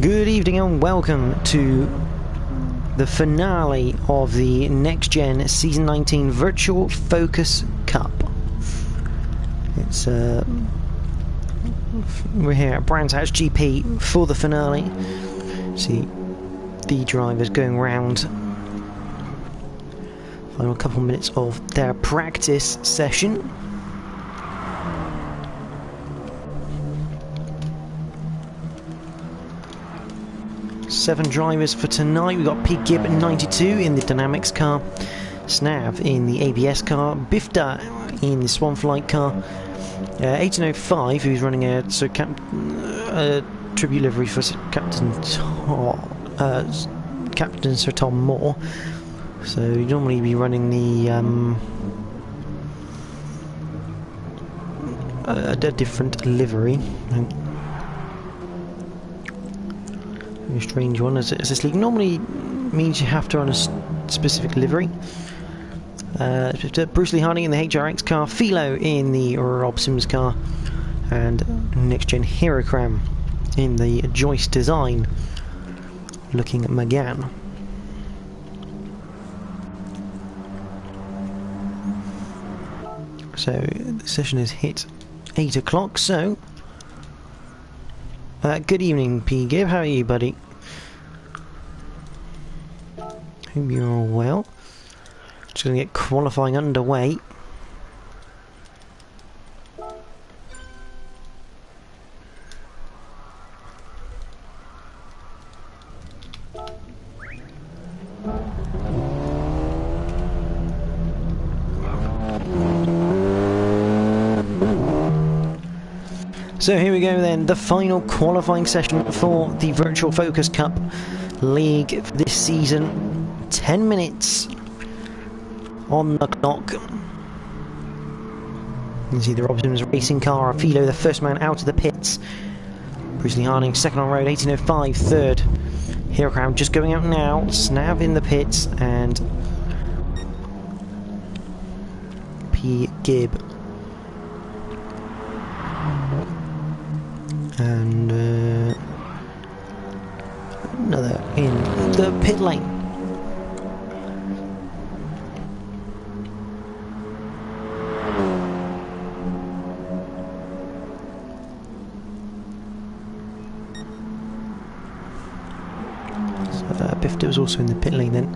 Good evening and welcome to the finale of the NXTGEN Season 19 Virtual Focus Cup. It's we're here at Brands Hatch GP for the finale. See the drivers going round. Final couple minutes of their practice session. Seven drivers for tonight. We've got Pete Gibb at 92 in the Dynamics car, Snav in the ABS car, Bifta in the Swanflight car, 1805 who's running a tribute livery for Captain Sir Tom Moore. So you'd normally be running the a different livery. A strange one, as this league normally means you have to run a specific livery. Bruce Lee Harding in the HRX car, Philo in the Rob Sims car, and NXTGEN Herocram in the Joyce design, looking at McGann. So the session has hit 8 o'clock, so good evening, P. Gibb. How are you, buddy? Hope you're all well. Just going to get qualifying underway. So here we go then, the final qualifying session for the Virtual Focus Cup League this season. 10 minutes on the clock. You can see the Rob Sims racing car, Philo the first man out of the pits. Bruce Lee Harding second on road, 1805 third. Herocram just going out now, Snav in the pits, and P. Gibb. And another in the pit lane. So Bifta was also in the pit lane then.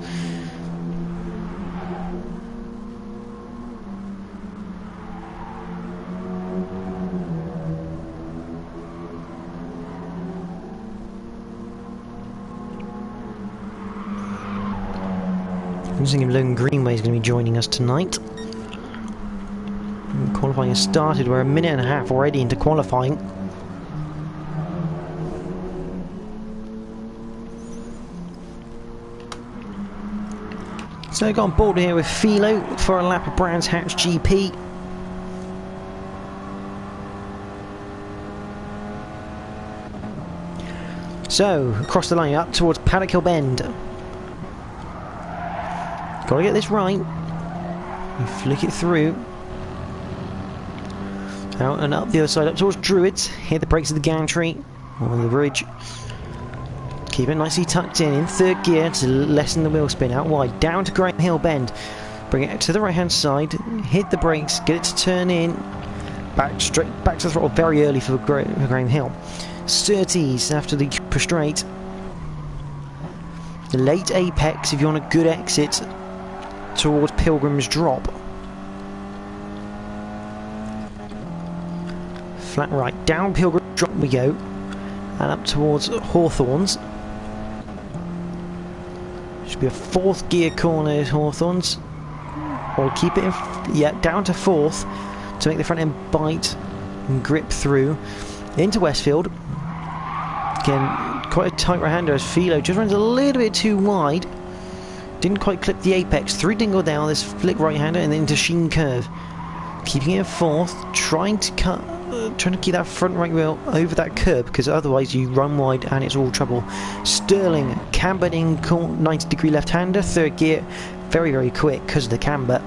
I'm thinking Logan Greenway is going to be joining us tonight. Qualifying has started. We're a minute and a half already into qualifying. So I got on board here with Philo for a lap of Brands Hatch GP. So across the line up towards Paddock Hill Bend. Gotta get this right. You flick it through. Out and up the other side, up towards Druids. Hit the brakes of the gantry on the bridge. Keep it nicely tucked in third gear to lessen the wheel spin. Out wide, down to Graham Hill Bend. Bring it to the right hand side. Hit the brakes, get it to turn in. Straight back to the throttle very early for Graham Hill. Surtees after the push straight. The late apex if you want a good exit towards Pilgrim's Drop. Flat right, down Pilgrim's Drop we go, and up towards Hawthorns. Should be a fourth gear corner at Hawthorns. Or keep it in, down to fourth to make the front end bite and grip through. Into Westfield. Again, quite a tight right-hander as Philo just runs a little bit too wide. Didn't quite clip the apex. Through Dingle down, this flick right-hander, and then into Sheen Curve. Keeping it fourth, trying to keep that front right wheel over that curb, because otherwise you run wide and it's all trouble. Sterling cambered in 90-degree left-hander, third gear, very, very quick because of the camber.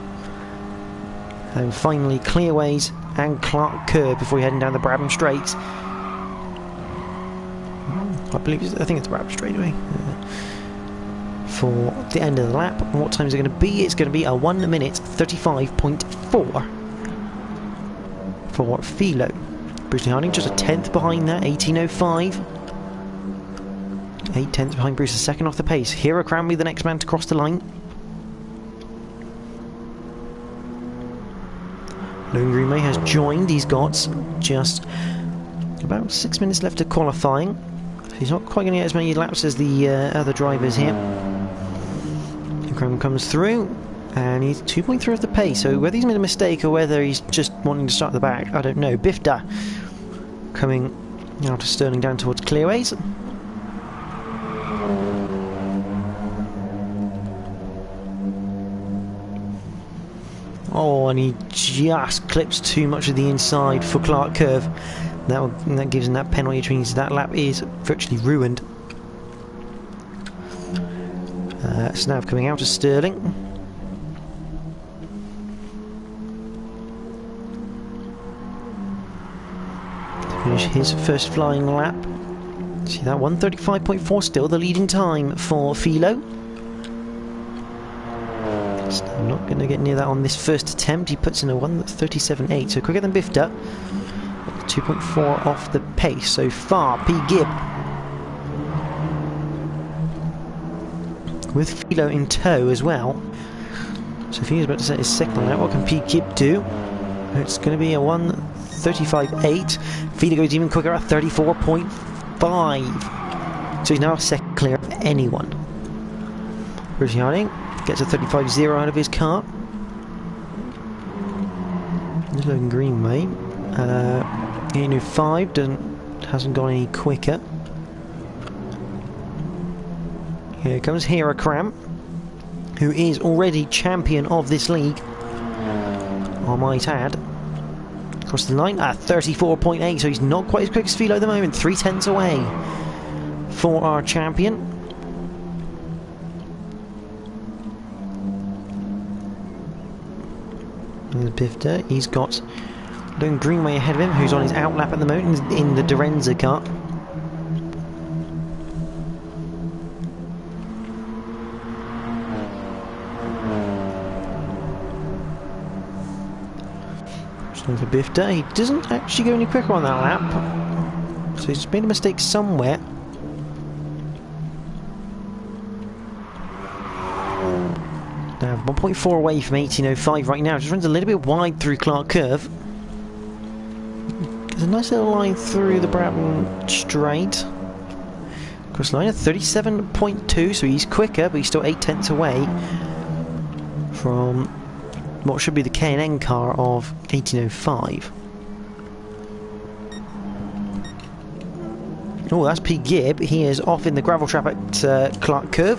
And finally, clearways and Clark curve before you're heading down the Brabham Straights. I think it's wrapped straightaway. For the end of the lap. And what time is it going to be? It's going to be a 1 minute 35.4 for Philo. Bruce Harding just a tenth behind that, 18.05. 8 tenths behind Bruce, a second off the pace. Hero Cranby, the next man to cross the line. Lone Greenway has joined. He's got just about 6 minutes left of qualifying. He's not quite going to get as many laps as the other drivers here. Cram comes through, and he's 2.3 off the pace, so whether he's made a mistake or whether he's just wanting to start at the back, I don't know. Bifta coming out of Stirling down towards Clearways. Oh, and he just clips too much of the inside for Clark Curve. That gives him that penalty, which means that lap is virtually ruined. Snav coming out of Stirling. To finish his first flying lap. See that 1:35.4 still the leading time for Philo. Still not going to get near that on this first attempt. He puts in a 1:37.8, so quicker than Bifta. 2.4 off the pace so far. P. Gibb with Philo in tow as well. So if he's about to set his second lap, what can P. Gibb do? It's going to be a 1:35.8. Philo goes even quicker at 34.5. So he's now second clear of anyone. Bruce Harding gets a 35.0 out of his car. There's Logan Greenway. 5 hasn't gone any quicker. Here comes Hera Cram, who is already champion of this league, I might add. Across the line at 34.8, so he's not quite as quick as Philo at the moment. 3 tenths away for our champion. There's Bifta. He's got Lone Greenway ahead of him, who's on his outlap at the moment in the Dorenza car. So for Bifta, he doesn't actually go any quicker on that lap, so he's made a mistake somewhere. Now 1.4 away from 18.05 right now. Just runs a little bit wide through Clark Curve. There's a nice little line through the Bratton Straight. Across the line at 37.2, so he's quicker, but he's still 8 tenths away from what should be the K&N car of 18.05. Oh, that's P. Gibb. He is off in the gravel trap at Clark Curve.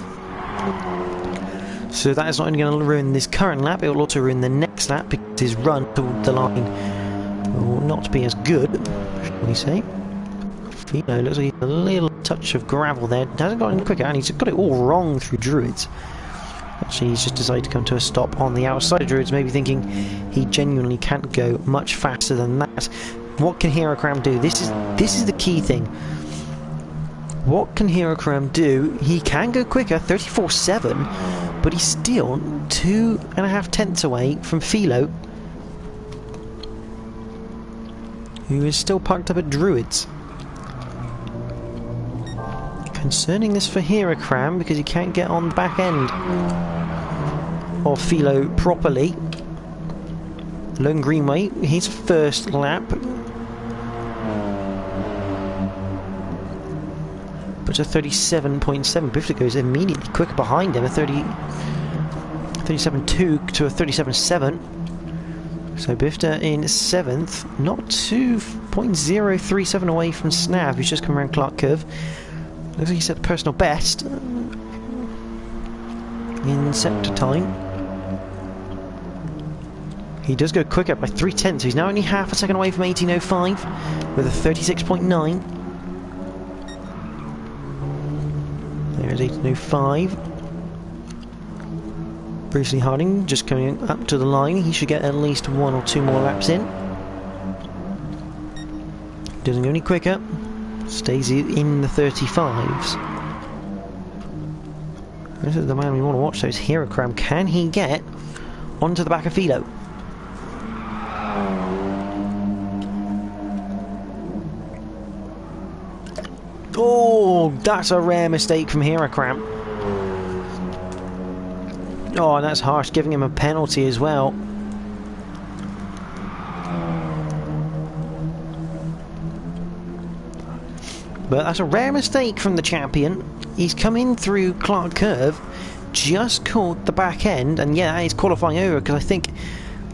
So that is not only going to ruin this current lap, it will also ruin the next lap because his run to the line will not be as good, shall we say. Philo looks like a little touch of gravel there. Hasn't got any quicker, and he's got it all wrong through Druids. Actually, he's just decided to come to a stop on the outside of Druids, maybe thinking he genuinely can't go much faster than that. What can Hero Cram do? This is the key thing. What can Hero Cram do? He can go quicker, 34.7, but he's still 2.5 tenths away from Philo, who is still parked up at Druids. Concerning this for Hero Cram because he can't get on the back end of Philo properly. Lone Greenway, his first lap. But a 37.7. Bifta goes immediately quicker behind him, a 37.2 to a 37.7. So Bifta in 7th, not 2.037 away from Snav, who's just come around Clark Curve. Looks like he set a personal best in sector time. He does go quicker by 3 tenths, so he's now only half a second away from 18.05 with a 36.9. There's 18.05. Bruce Lee Harding just coming up to the line. He should get at least 1 or 2 more laps in. Doesn't go any quicker. Stays in the 35s. This is the man we want to watch, though, is Heracram. Can he get onto the back of Philo? Oh, that's a rare mistake from Heracram. Oh, and that's harsh, giving him a penalty as well. But that's a rare mistake from the champion. He's come in through Clark Curve, just caught the back end, and yeah, he's qualifying over, because I think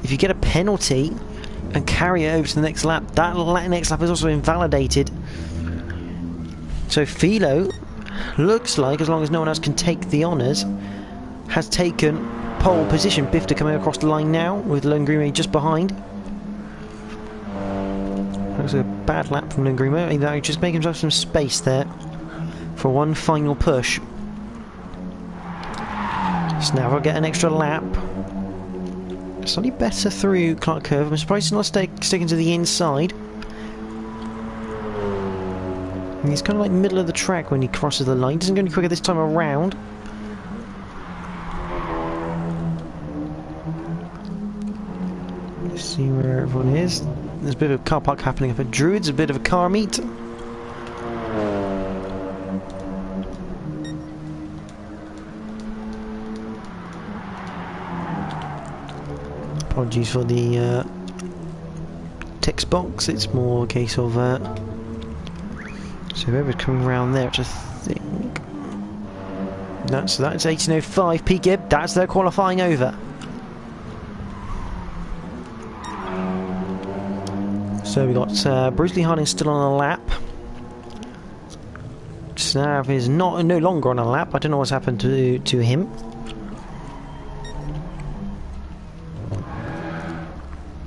if you get a penalty and carry it over to the next lap, that next lap is also invalidated. So Philo looks like, as long as no one else can take the honours, has taken pole position. Bifter coming across the line now, with Lone Greenway just behind. That was a bad lap from Lone Greenway. He's just making himself some space there for one final push. Snav will get an extra lap. Slightly better through Clark Curve. I'm surprised he's not sticking to the inside. And he's kind of like middle of the track when he crosses the line. Doesn't go any quicker this time around. Let's see where everyone is. There's a bit of a car park happening up at Druids, a bit of a car meet. Apologies for the text box, it's more a case of so whoever's coming around there, which I think that's 1805 P Gib, that's their qualifying over. So we got Bruce Lee Harding still on a lap. Snav is no longer on a lap. I don't know what's happened to him.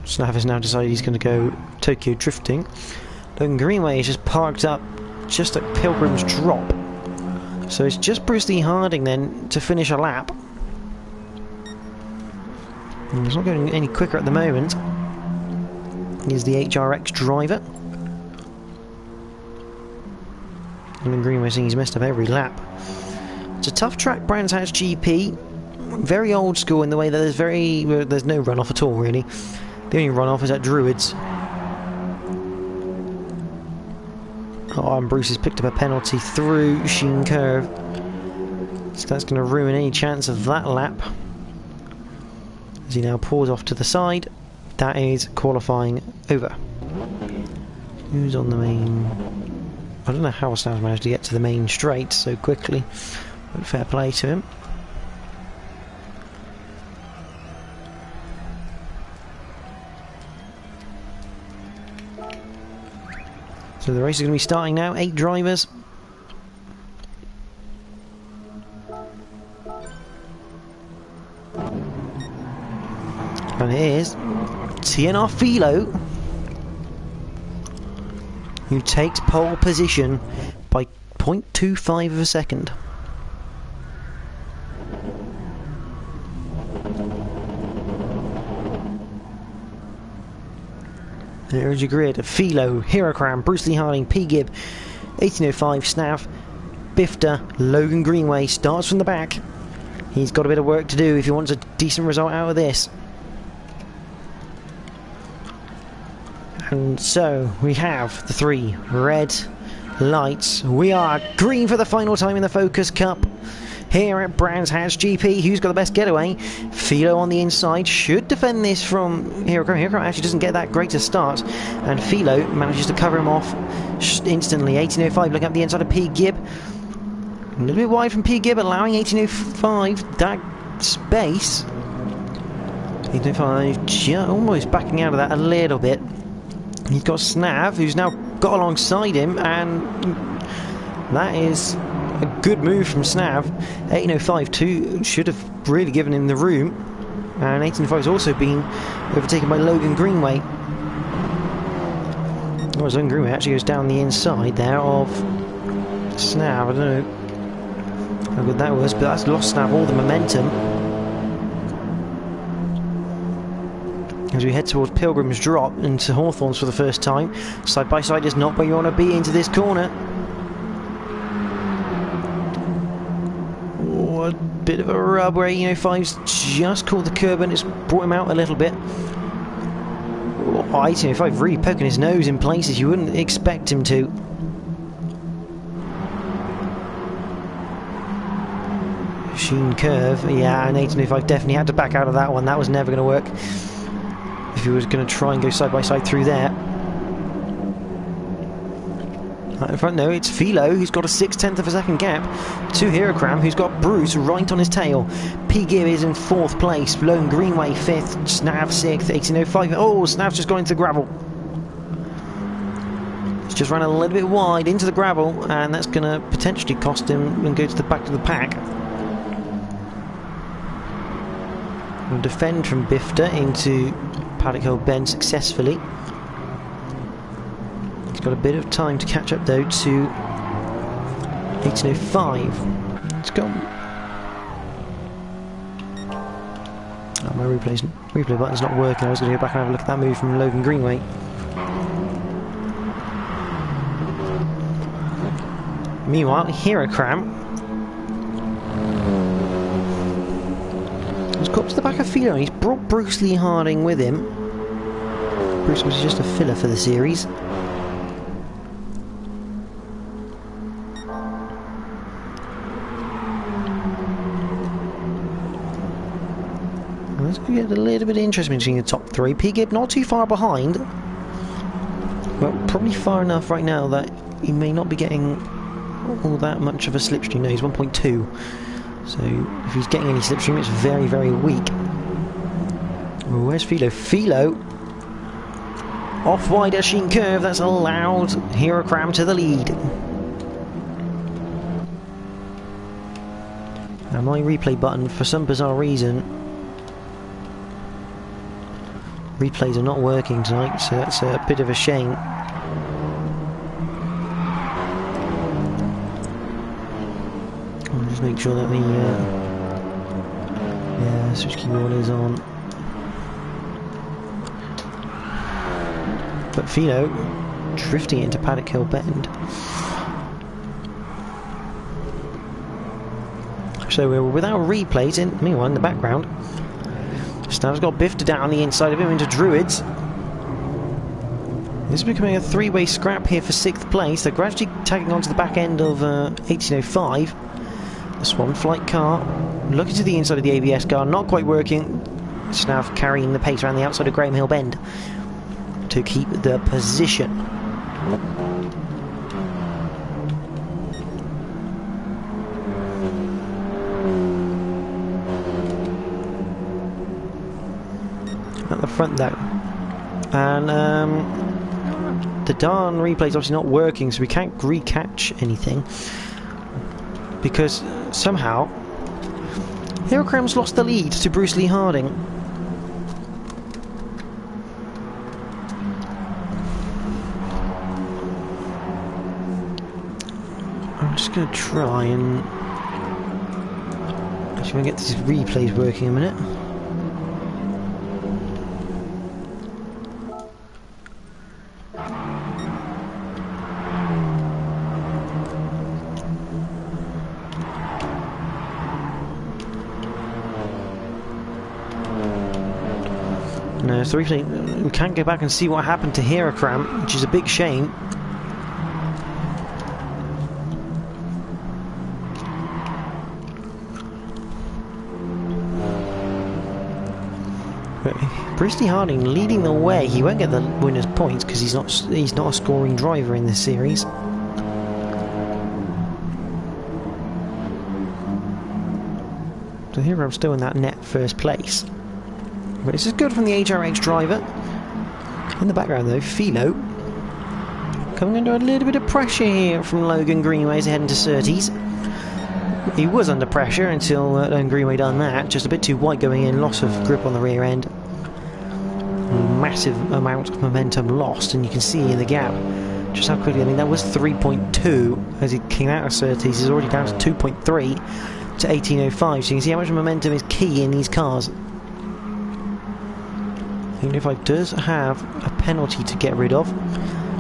Snav has now decided he's going to go Tokyo drifting. Lone Greenway is just parked up just at Pilgrim's Drop. So it's just Bruce Lee Harding then to finish a lap. And he's not going any quicker at the moment. He's the HRX driver. And Greenway saying he's messed up every lap. It's a tough track, Brands Hatch GP. Very old school in the way that there's no runoff at all, really. The only runoff is at Druids. Oh, and Bruce has picked up a penalty through Sheen Curve. So that's going to ruin any chance of that lap. As he now pulls off to the side. That is qualifying over. Who's on the main? I don't know how Snav's managed to get to the main straight so quickly, but fair play to him. So the race is going to be starting now, 8 drivers. And it is TNR Philo who takes pole position by 0.25 of a second. There's your grid. Philo, Heracram, Bruce Lee Harding, P Gib, 1805, Snav, Bifter, Logan Greenway starts from the back. He's got a bit of work to do if he wants a decent result out of this. And so we have the 3 red lights. We are green for the final time in the Focus Cup here at Brands Hatch GP. Who's got the best getaway? Philo on the inside should defend this from Heracram. Heracram actually doesn't get that great a start, and Philo manages to cover him off instantly. 1805 looking up the inside of P Gib. A little bit wide from P Gib, allowing 1805 that space. 1805 almost backing out of that a little bit. He's got Snav, who's now got alongside him, and that is a good move from Snav. 1805 too should have really given him the room, and 1805 has also been overtaken by Logan Greenway. Logan Greenway actually goes down the inside there of Snav. I don't know how good that was, but that's lost Snav all the momentum. as we head towards Pilgrim's Drop into Hawthorns for the first time. Side by side is not where you want to be into this corner. Oh, a bit of a rub where 1805's just caught the curb and it's brought him out a little bit. Oh, 1805 really poking his nose in places you wouldn't expect him to. Sheen curve, yeah, and 1805 definitely had to back out of that one. That was never going to work if he was going to try and go side by side through there. Right in front, no, it's Philo who's got a 6/10 of a second gap to Heracram, who's got Bruce right on his tail. P-Gear is in 4th place, Lone Greenway 5th, Snav 6th, 1805. Oh, Snav's just gone into the gravel. He's just run a little bit wide into the gravel, and that's going to potentially cost him and go to the back of the pack. We'll defend from Bifter into Paddock Hill Bend successfully. He's got a bit of time to catch up though to 1805. Let's go. Oh, my replay button's not working. I was going to go back and have a look at that move from Logan Greenway. Meanwhile, Heracram he's got to the back of Philo and he's brought Bruce Lee Harding with him. Bruce was just a filler for the series. Let's get a little bit interesting between the top 3. P-Gib not too far behind, but probably far enough right now that he may not be getting all that much of a slipstream. No, he's 1.2. So if he's getting any slipstream, it's very, very weak. Oh, where's Philo? Philo off wide at Sheen curve. That's allowed Heracram to the lead. Now my replay button, for some bizarre reason, replays are not working tonight, so that's a bit of a shame. I'll just make sure that the switch keyboard is on. But Philo drifting into Paddock Hill Bend. So we're without replays in. Meanwhile, in the background, Snav's got Bifter down on the inside of him into Druids. This is becoming a 3-way scrap here for 6th place. They're gradually tagging onto the back end of 1805. The Swan Flight car looking to the inside of the ABS car, not quite working. Snav carrying the pace around the outside of Graham Hill Bend to keep the position. At the front though, and the darn replay's obviously not working, so we can't recatch anything because somehow Heracram's lost the lead to Bruce Lee Harding. I'm just going to try and actually get these replays working a minute. No, so we can't go back and see what happened to Heracram, which is a big shame. But Bruce Lee Harding leading the way. He won't get the winner's points because he's not a scoring driver in this series. So Heracram's still in that net first place. But this is good from the HRX driver. In the background though, Philo coming under a little bit of pressure here from Logan Greenway as they head into Surtees. He was under pressure until Logan Greenway done that. Just a bit too wide going in, loss of grip on the rear end. Massive amount of momentum lost, and you can see in the gap just how quickly. I mean, that was 3.2 as he came out of Surtees. He's already down to 2.3 to 1805. So you can see how much momentum is key in these cars. 85 does have a penalty to get rid of.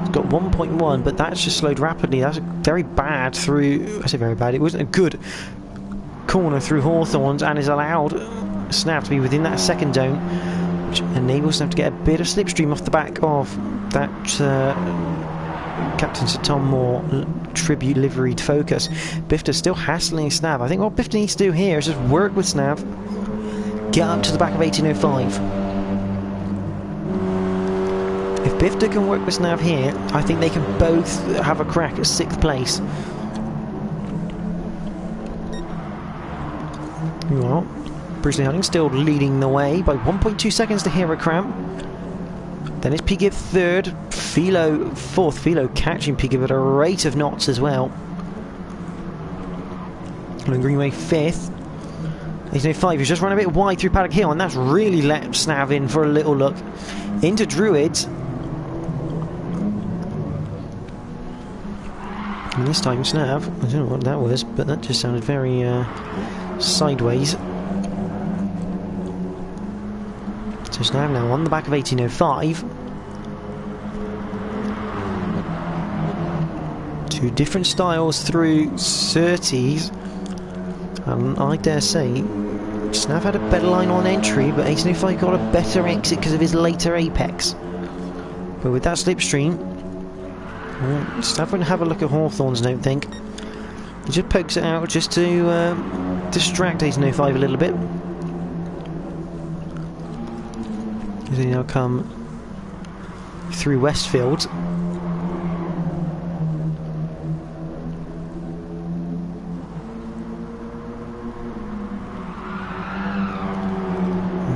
It's got 1.1, but that's just slowed rapidly. That's very bad through... I say very bad. It wasn't a good corner through Hawthorns and is allowed Snav to be within that second zone, which enables them to get a bit of slipstream off the back of that Captain Sir Tom Moore tribute liveried Focus. Bifta still hassling Snav. I think what Bifta needs to do here is just work with Snav, get up to the back of 1805. If Bifta can work with Snav here, I think they can both have a crack at 6th place. Well, Bruce Lee Harding still leading the way by 1.2 seconds to Heracram. Then it's P-Gib 3rd, Philo 4th, Philo catching P-Gib at a rate of knots as well. And Greenway 5th. 1805, he's just run a bit wide through Paddock Hill, and that's really let Snav in for a little look. Into Druids. And this time Snav, I don't know what that was, but that just sounded very sideways. So Snav now on the back of 1805. Two different styles through Surtees. I dare say Snav had a better line on entry, but 1805 got a better exit because of his later apex. But with that slipstream, Snav wouldn't have a look at Hawthorns, I don't think. He just pokes it out just to distract 1805 a little bit. As they now come through Westfield.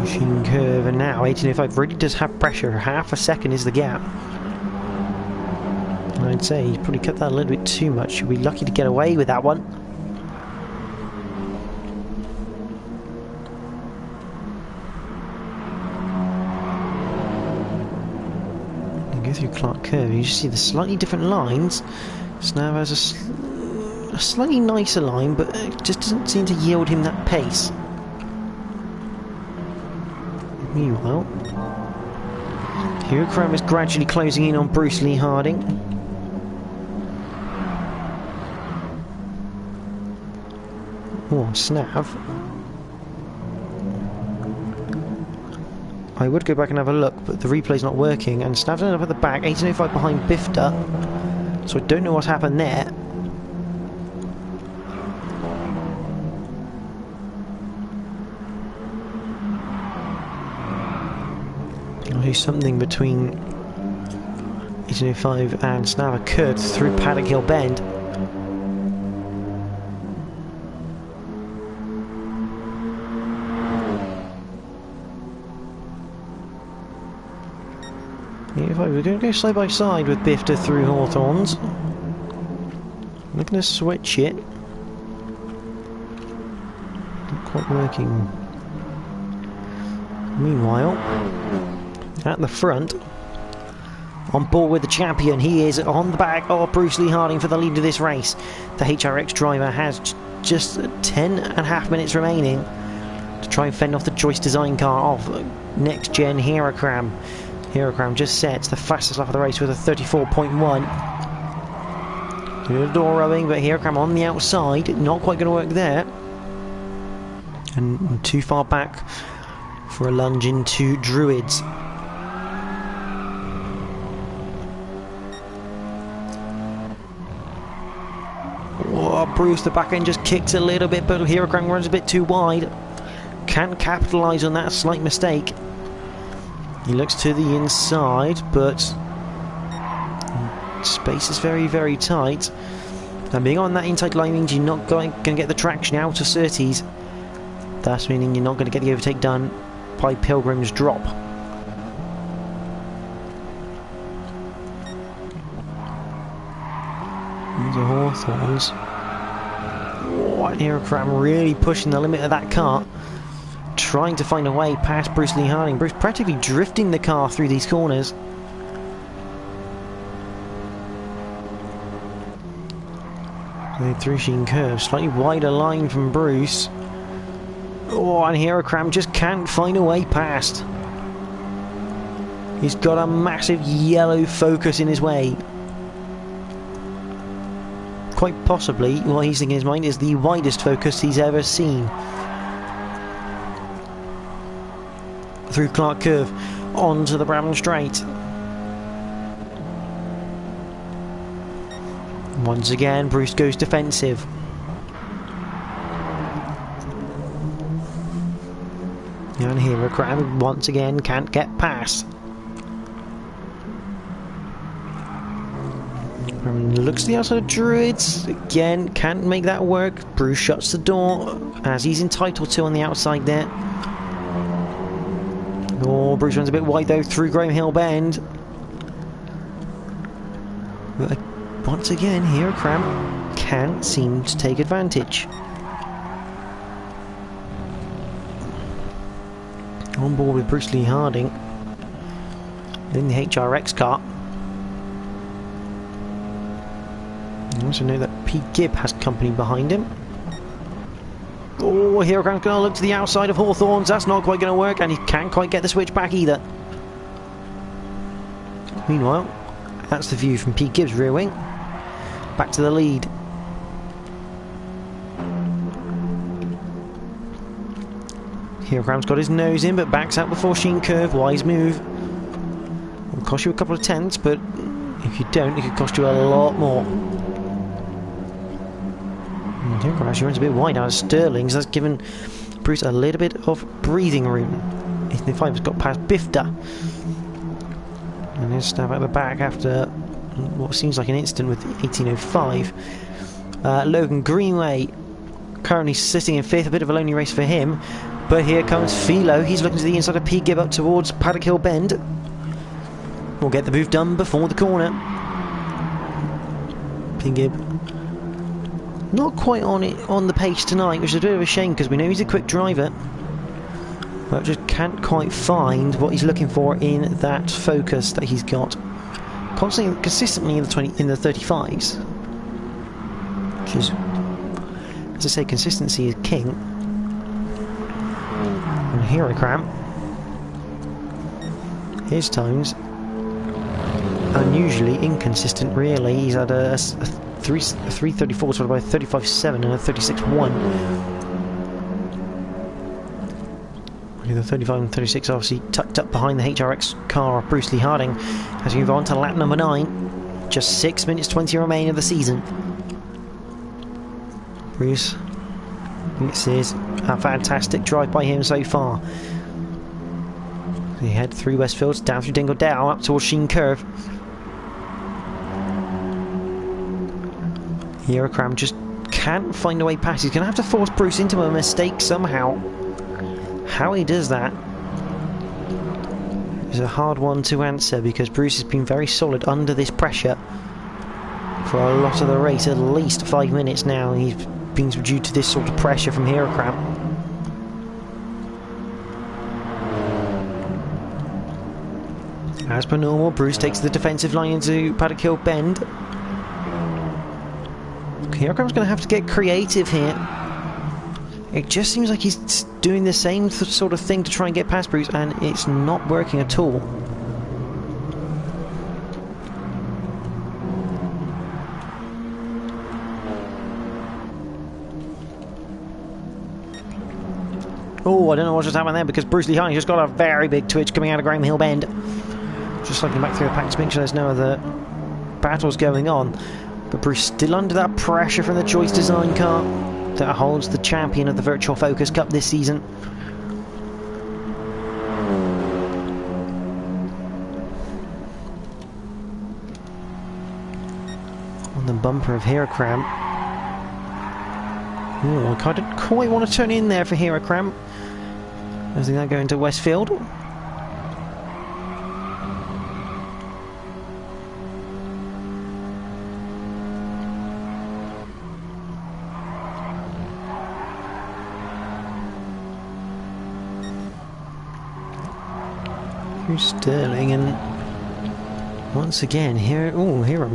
Machine curve, and now 1805 really does have pressure. Half a second is the gap. I'd say he's probably cut that a little bit too much. He'll be lucky to get away with that one. Go through Clark Curve, you just see the slightly different lines. Snav has a slightly nicer line, but it just doesn't seem to yield him that pace. Meanwhile, Heracram is gradually closing in on Bruce Lee Harding. Oh, Snav. I would go back and have a look, but the replay's not working, and Snav's ended up at the back, 1805 behind Bifta, so I don't know what's happened there. I'll do something between 1805 and Snav occurred through Paddock Hill Bend. We're going to go side by side with Bifta through Hawthorns. Looking to switch it. Not quite working. Meanwhile, at the front, on board with the champion, he is on the back of Bruce Lee Harding for the lead of this race. The HRX driver has just 10.5 minutes remaining to try and fend off the Joyce design car of NXTGEN Heracram. Heracram just sets the fastest lap of the race with a 34.1. Good door rubbing, but Heracram on the outside, not quite going to work there. And too far back for a lunge into Druids. Oh, Bruce, the back end just kicks a little bit, but Heracram runs a bit too wide. Can't capitalise on that slight mistake. He looks to the inside, but space is very, very tight. And being on that inside line means you're not going to get the traction out of Surtees. That's meaning you're not going to get the overtake done by Pilgrim's drop. These are Hawthorns. Oh, and Heracram really pushing the limit of that car, trying to find a way past Bruce Lee Harding. Bruce practically drifting the car through these corners. The three-sheen curve, slightly wider line from Bruce. Oh, and Heracram just can't find a way past. He's got a massive yellow focus in his way. Quite possibly, what he's thinking in his mind is the widest focus he's ever seen. Through Clark Curve, onto the Brabham Straight. Once again, Bruce goes defensive. And here, Cram once again can't get past. Looks to the outside of Druids. Again, can't make that work. Bruce shuts the door, as he's entitled to on the outside there. Oh, Bruce runs a bit wide though through Graham Hill Bend. But once again, here Cram can't seem to take advantage. On board with Bruce Lee Harding in the HRX car. You also know that Pete Gibb has company behind him. Oh, Hero Cram's going to look to the outside of Hawthorns. That's not quite going to work, and he can't quite get the switch back either. Meanwhile, that's the view from Pete Gibb's rear wing. Back to the lead. Hero Cram's got his nose in, but backs out before Sheen Curve. Wise move. Will cost you a couple of tenths, but if you don't, it could cost you a lot more. Hero Cram actually runs a bit wide out of Sterling, so that's given Bruce a little bit of breathing room. Ethan 5 has got past Bifta. And he'll stab at the back after what seems like an incident with 1805. Logan Greenway currently sitting in 5th, a bit of a lonely race for him. But here comes Philo. He's looking to the inside of Pete Gibb up towards Paddock Hill Bend. We'll get the move done before the corner. Pete Gibb not quite on the pace tonight, which is a bit of a shame because we know he's a quick driver, but just can't quite find what he's looking for in that focus that he's got. Consistently in the 35s, which is, as I say, consistency is king. And Hero Cram, his times unusually inconsistent. Really, he's had a 3:34 followed by a 35.7 and a 36.1. The 35 and 36 obviously tucked up behind the HRX car of Bruce Lee Harding as we move on to lap number 9. Just 6 minutes 20 remain of the season. Bruce, this is a fantastic drive by him so far. He head through Westfields, down through Dingle Down, up towards Sheen Curve. Hero Cram just can't find a way past. He's going to have to force Bruce into a mistake somehow. How he does that is a hard one to answer because Bruce has been very solid under this pressure for a lot of the race, at least 5 minutes now. He's been subdued to this sort of pressure from Hero Cram. As per normal, Bruce takes the defensive line into Paddock Hill Bend. Hero Cram's going to have to get creative here. It just seems like he's doing the same sort of thing to try and get past Bruce, and it's not working at all. Oh, I don't know what just happened there because Bruce Lee Harding just got a very big twitch coming out of Graham Hill Bend. Just looking back through the pack to make sure there's no other battles going on. But Bruce still under that pressure from the Choice Design car that holds the champion of the Virtual Focus Cup this season. On the bumper of Hero Cram. Oh, I didn't quite want to turn in there for Hero Cram. I think they're going to Westfield. Through Sterling, and once again here. Oh, here I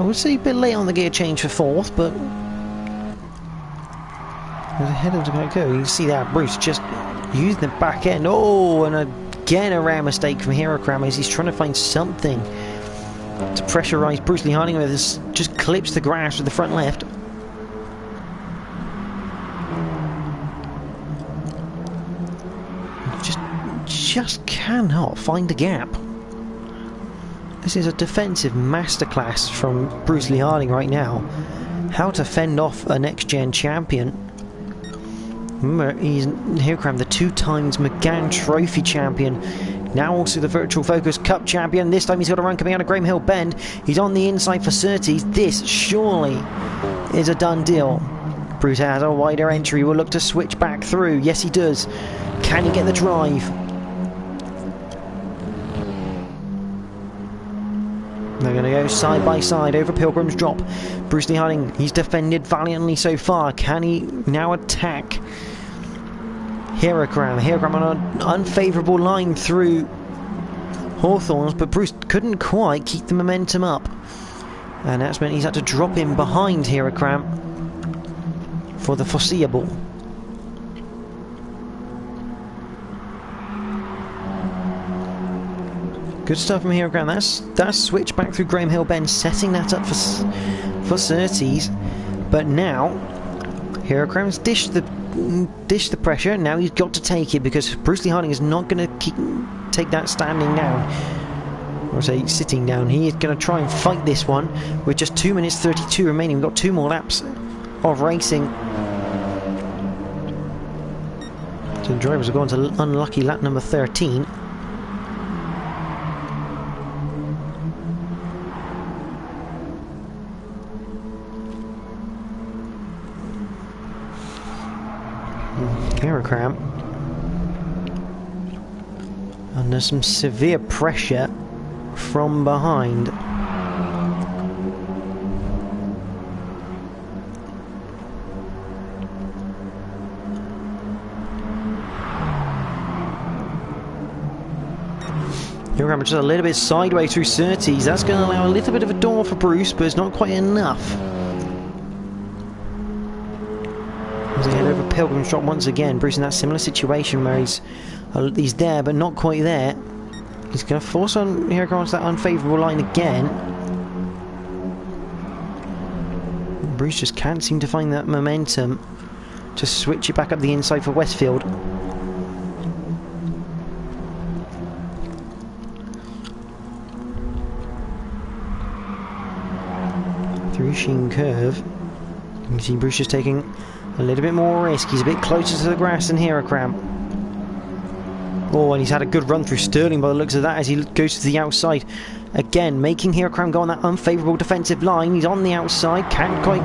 would say a bit late on the gear change for 4th, but ahead of the go. You can see that Bruce just using the back end. Oh, and a again a rare mistake from Heracram as he's trying to find something to pressurise Bruce Lee Harding with this. Just clips the grass with the front left. Just cannot find a gap. This is a defensive masterclass from Bruce Lee Harding right now. How to fend off a next-gen champion. Remember, he's Heracram, the 2 times McGann Trophy champion. Now also the Virtual Focus Cup champion. This time he's got a run coming out of Graham Hill Bend. He's on the inside for Surtees. This surely is a done deal. Bruce has a wider entry. Will look to switch back through. Yes, he does. Can he get the drive? They're going to go side by side over Pilgrim's Drop. Bruce Lee Harding, he's defended valiantly so far. Can he now attack Heracram? Heracram on an unfavourable line through Hawthorns, but Bruce couldn't quite keep the momentum up. And that's meant he's had to drop in behind Heracram for the foreseeable. Good stuff from Heracram. That's switched back through Graham Hill Bend, setting that up for Surtees. But now Heracram's dished the pressure. Now he's got to take it because Bruce Lee Harding is not going to take that standing down, or say sitting down. He is going to try and fight this one with just 2 minutes 32 remaining. We've got 2 more laps of racing. So the drivers have gone to unlucky lap number 13. Heracram under some severe pressure from behind. Heracram just a little bit sideways through Surtees. That's going to allow a little bit of a door for Bruce, but it's not quite enough. As they head over Pilgrim's Drop once again, Bruce in that similar situation where he's there but not quite there. He's going to force on Heracram onto that unfavourable line again. Bruce just can't seem to find that momentum to switch it back up the inside for Westfield. Through Sheen Curve, you can see Bruce just taking a little bit more risk. He's a bit closer to the grass than Heracram. Oh, and he's had a good run through Sterling by the looks of that as he goes to the outside. Again, making Heracram go on that unfavourable defensive line. He's on the outside, can't quite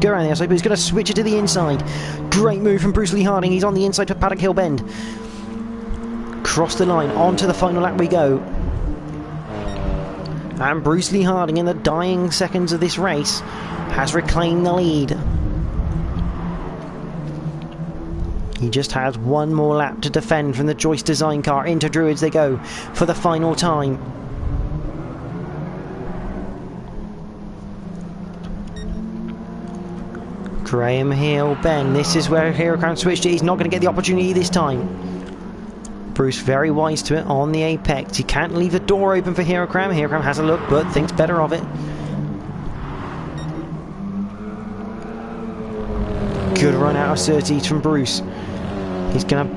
go around the outside, but he's going to switch it to the inside. Great move from Bruce Lee Harding. He's on the inside for Paddock Hill Bend. Cross the line, onto the final lap we go. And Bruce Lee Harding, in the dying seconds of this race, has reclaimed the lead. He just has 1 more lap to defend from the Joyce design car. Into Druids they go for the final time. Graham Hill Bend. This is where Heracram switched it. He's not going to get the opportunity this time. Bruce very wise to it on the apex. He can't leave the door open for Heracram. Heracram has a look but thinks better of it. Good run out of Surtees from Bruce. He's going to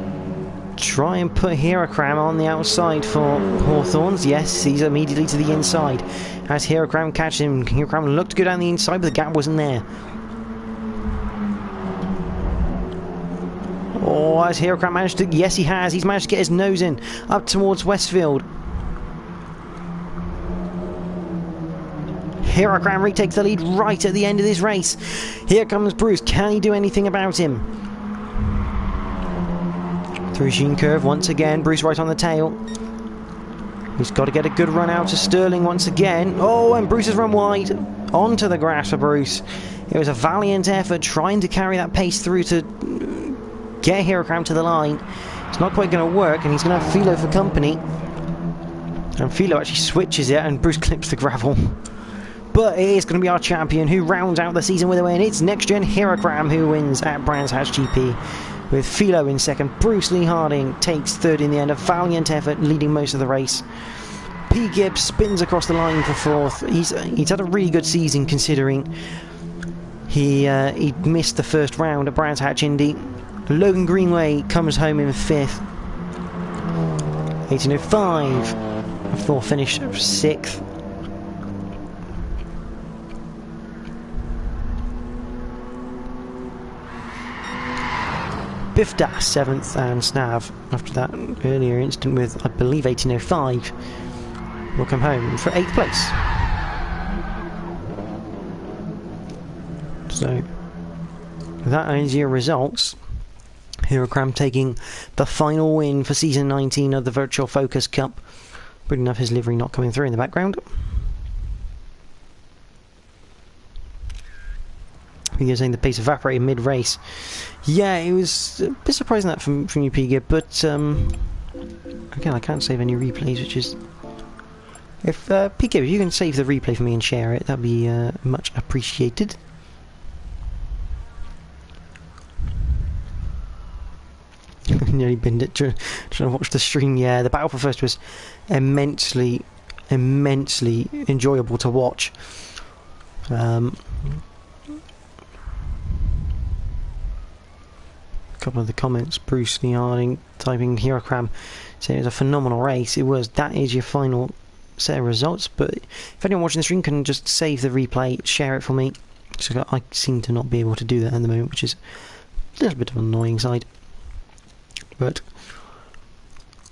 try and put Heracram on the outside for Hawthorns. Yes, he's immediately to the inside. As Heracram catches him, Heracram looked to go down the inside, but the gap wasn't there. Oh, has Heracram managed to... Yes, he has. He's managed to get his nose in up towards Westfield. Heracram retakes the lead right at the end of this race. Here comes Bruce. Can he do anything about him? Through Sheen Curve once again. Bruce right on the tail. He's got to get a good run out to Sterling once again. Oh, and Bruce has run wide. Onto the grass for Bruce. It was a valiant effort trying to carry that pace through to get Heracram to the line. It's not quite going to work, and he's going to have Philo for company. And Philo actually switches it, and Bruce clips the gravel. but it is going to be our champion who rounds out the season with a win. It's NXTGEN Heracram who wins at Brands Hatch GP, with Philo in second. Bruce Lee Harding takes third in the end. A valiant effort, leading most of the race. P. Gibbs spins across the line for fourth. He's had a really good season, considering he missed the first round at Brands Hatch Indy. Logan Greenway comes home in fifth. 18:05. A full finish of sixth. Bifta 7th, and Snav, after that earlier incident with, I believe, 18:05, will come home for 8th place. So, that is your results. Heracram taking the final win for Season 19 of the Virtual Focus Cup. Good enough, his livery not coming through in the background. You're saying the pace evaporated mid-race. Yeah, it was a bit surprising that from you, P-Gib, but again, I can't save any replays, which is... If P-Gib, if you can save the replay for me and share it, that'd be much appreciated. Nearly binned it trying to watch the stream. Yeah, the battle for first was immensely enjoyable to watch. A couple of the comments, Bruce Lee Harding typing Heracram saying it was a phenomenal race. It was. That is your final set of results, but if anyone watching the stream can just save the replay, share it for me. So I seem to not be able to do that at the moment, which is a little bit of an annoying side. But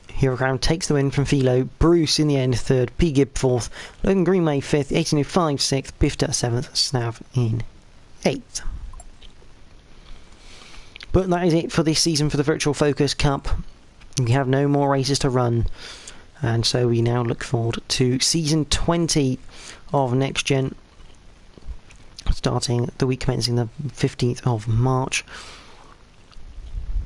Heracram takes the win from Philo. Bruce in the end third, P. Gibb fourth, Logan Greenway fifth, 18:05 sixth, Bifta 7th, Snav in 8th. But that is it for this season for the Virtual Focus Cup. We have no more races to run, and so we now look forward to Season 20 of NXTGEN, starting the week commencing the 15th of March.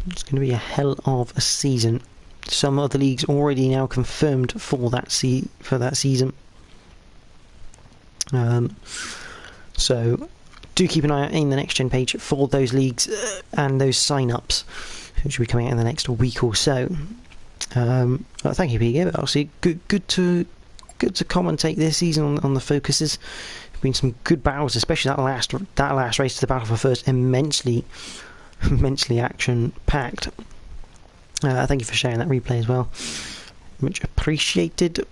It's going to be a hell of a season. Some of the leagues already now confirmed for that season. So do keep an eye out in the NXTGEN page for those leagues and those sign-ups, which will be coming out in the next week or so. Thank you, P. Obviously, good to commentate this season on the focuses. There's been some good battles, especially that last race to the battle for first, immensely action packed. Thank you for sharing that replay as well, much appreciated.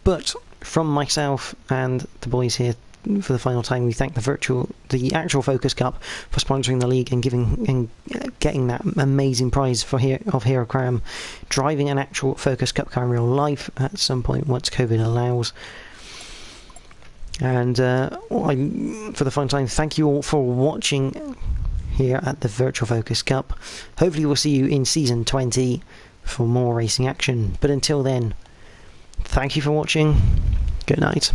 But from myself and the boys here, for the final time, we thank the actual Focus Cup for sponsoring the league and getting that amazing prize of Heracram, driving an actual Focus Cup car in real life at some point once COVID allows. And for the final time, thank you all for watching here at the Virtual Focus Cup. Hopefully we'll see you in Season 20 for more racing action. But until then, thank you for watching. Good night.